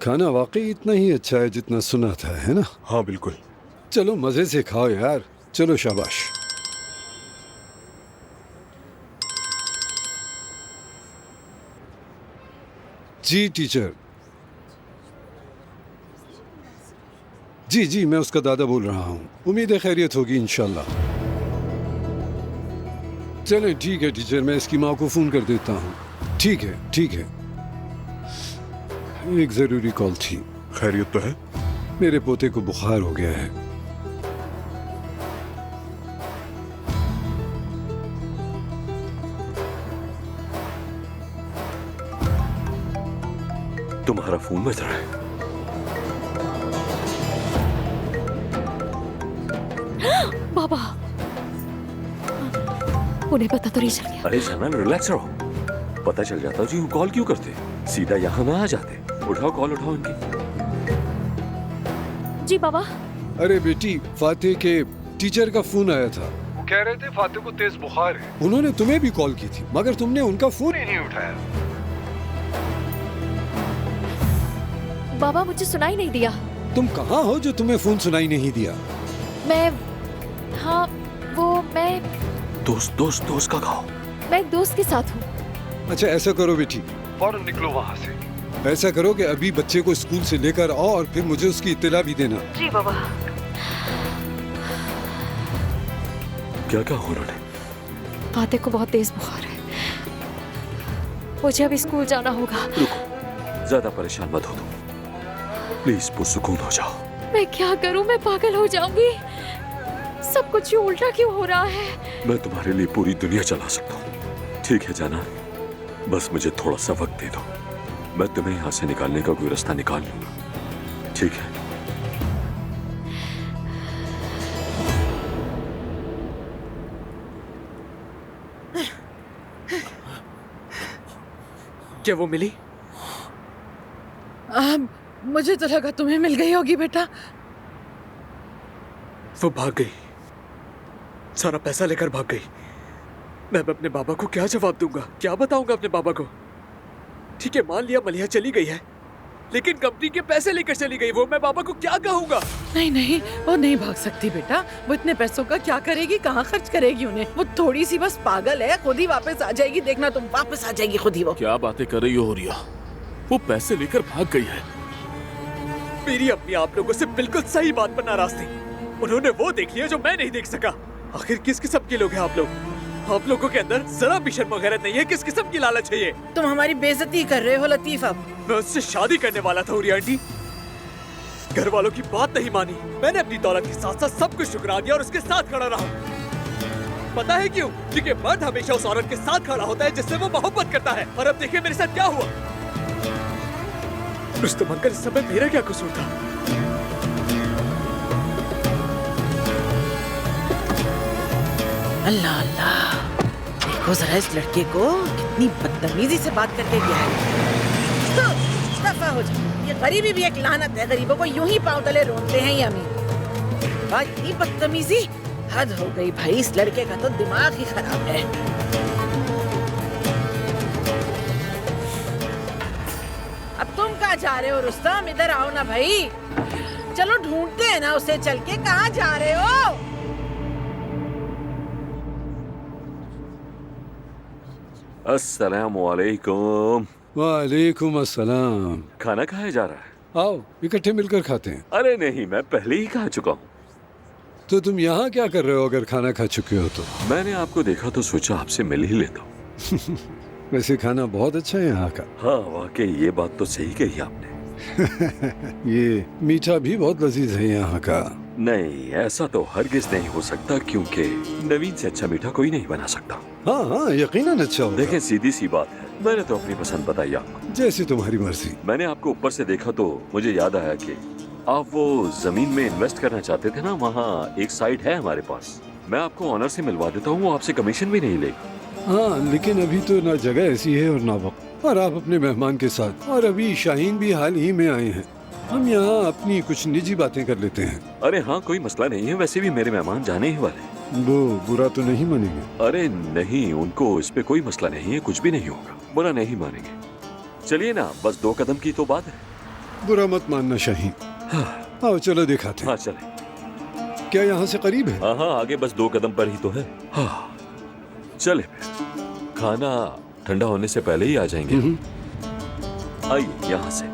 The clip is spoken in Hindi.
खाना वाकई इतना ही अच्छा है जितना सुना था, है ना? हाँ बिल्कुल। चलो मजे से खाओ यार। चलो शाबाश। जी टीचर। जी जी, मैं उसका दादा बोल रहा हूँ। उम्मीद है खैरियत होगी इंशाल्लाह। चलें ठीक है टीचर, मैं इसकी माँ को फ़ोन कर देता हूँ। ठीक है ठीक है। एक ज़रूरी कॉल थी। खैरियत तो है? मेरे पोते को बुखार हो गया है। तुम्हारा फोन बज रहा है। बाबा, उन्हें पता तो नहीं चल गया? अरे जनरल रिलैक्स रहो। पता चल जाता जी, कॉल क्यों करते? सीधा यहाँ ना आ जाते। उठाओ कॉल, उठाओ इनकी। जी बाबा। अरे बेटी, फातिह के टीचर का फोन आया था। कह रहे थे फातिह को तेज बुखार है। उन्होंने तुम्हें भी कॉल की थी मगर तुमने उनका फोन ही नहीं उठाया। बाबा मुझे सुनाई नहीं दिया। तुम कहाँ हो जो तुम्हें फोन सुनाई नहीं दिया? मैं दोस्त का खाओ। मैं एक दोस्त के साथ हूँ। अच्छा ऐसा करो बेटी, फौरन निकलो वहाँ से। ऐसा करो कि अभी बच्चे को स्कूल से लेकर आओ और फिर मुझे उसकी इत्तला भी देना। जी बाबा। क्या कहा उन्होंने? फातिह को बहुत तेज बुखार है, मुझे अभी स्कूल जाना होगा। रुको, ज्यादा परेशान मत हो तुम, प्लीज पुरसुकून हो जाओ। मैं क्या करूं, मैं पागल हो जाऊंगी। सब कुछ यूं उल्टा क्यों हो रहा है? मैं तुम्हारे लिए पूरी दुनिया चला सकता हूँ। ठीक है जाना, बस मुझे थोड़ा सा वक्त दे दो। मैं तुम्हें यहाँ से निकालने का कोई रास्ता निकाल लूंगा, ठीक है? क्या वो मिली? मुझे तो लगा तुम्हें मिल गई होगी बेटा। वो भाग गई, सारा पैसा लेकर भाग गई। मैं अब अपने बाबा को क्या जवाब दूंगा, क्या बताऊंगा अपने बाबा को? ठीक है मान लिया मलिहा चली गई है, लेकिन कंपनी के पैसे लेकर चली गई वो, मैं बाबा को क्या कहूंगा? नहीं नहीं, वो नहीं भाग सकती बेटा। वो इतने पैसों का क्या करेगी, कहाँ खर्च करेगी उन्हें? वो थोड़ी सी बस पागल है, खुद ही वापस आ जाएगी, देखना तुम, वापस आ जाएगी खुद ही वो। क्या बातें कर रही हो रिया? वो पैसे लेकर भाग गई है। मेरी अपनी आप लोगों से बिल्कुल सही बात पर नाराज थी। उन्होंने वो देख लिया जो मैं नहीं देख सका। आखिर किस किस्म के लोग हैं आप लोग? आप लोगों के अंदर जरा भी शर्म वगैरह नहीं है। किस किस्म की लालच है ये? तुम हमारी बेइज्जती कर रहे हो लतीफ। अब मैं उससे शादी करने वाला था उरी आंटी, घर वालों की बात नहीं मानी। मैंने अपनी दौलत के साथ साथ सब कुछ ठुकरा दिया और उसके साथ खड़ा रहा। पता है क्यों? क्योंकि मर्द हमेशा उस औरत के साथ खड़ा होता है जिससे वो मोहब्बत करता है। और अब देखिए मेरे साथ क्या हुआ। रुस्तम अंकल, इस समय मेरा क्या कसूर था? अल्लाह अल्लाह, देखो जरा इस लड़के को कितनी बदतमीजी से बात करके गया है। तो दफा हो जाओ, ये गरीबी भी एक लानत है। गरीबों को यूं ही पांव तले रोनते हैं ये अमीर। भाई इतनी बदतमीजी, हद हो गई भाई। इस लड़के का तो दिमाग ही खराब है। अब तुम कहाँ जा रहे हो रुस्तम? इधर आओ ना भाई, चलो ढूंढते हैं ना उसे चल के। कहाँ जा रहे हो? अस्सलामुअलैकुम। वालेकुम अस्सलाम। खाना खाया जा रहा है? आओ इकट्ठे मिलकर खाते हैं। अरे नहीं, मैं पहले ही खा चुका हूँ। तो तुम यहाँ क्या कर रहे हो अगर खाना खा चुके हो तो? मैंने आपको देखा तो सोचा आपसे मिल ही लेता हूँ। वैसे खाना बहुत अच्छा है यहाँ का। हाँ वाकई, ये बात तो सही कही आपने। ये मीठा भी बहुत लजीज है यहाँ का। नहीं, ऐसा तो हरगिज नहीं हो सकता, क्योंकि नवीन से अच्छा मीठा कोई नहीं बना सकता। हाँ हाँ यकीनन अच्छा होगा। देखें सीधी सी बात है, मैंने तो अपनी पसंद बताई आपको। जैसी तुम्हारी मर्जी। मैंने आपको ऊपर से देखा तो मुझे याद आया कि आप वो जमीन में इन्वेस्ट करना चाहते थे ना, वहाँ एक साइट है हमारे पास। मैं आपको ऑनर से मिलवा देता हूँ, वो आपसे कमीशन भी नहीं लेगा। हाँ लेकिन अभी तो ना जगह ऐसी है और ना वक्त, और आप अपने मेहमान के साथ, और अभी शाहीन भी हाल ही में आए हैं। हम यहाँ अपनी कुछ निजी बातें कर लेते हैं। अरे हाँ, कोई मसला नहीं है। वैसे भी मेरे मेहमान जाने ही वाले। वो बुरा तो नहीं मानेंगे? अरे नहीं, उनको इस पे कोई मसला नहीं है, कुछ भी नहीं होगा, बुरा नहीं मानेंगे। चलिए ना, बस 2 कदम की तो बात है। बुरा मत मानना शाहीन। आओ चलो दिखाते हैं। हाँ चले। क्या यहाँ से करीब है? हाँ हाँ, आगे बस 2 कदम पर ही तो है। हाँ चले फिर। खाना ठंडा होने से पहले ही आ जाएंगे। आइए यहाँ से।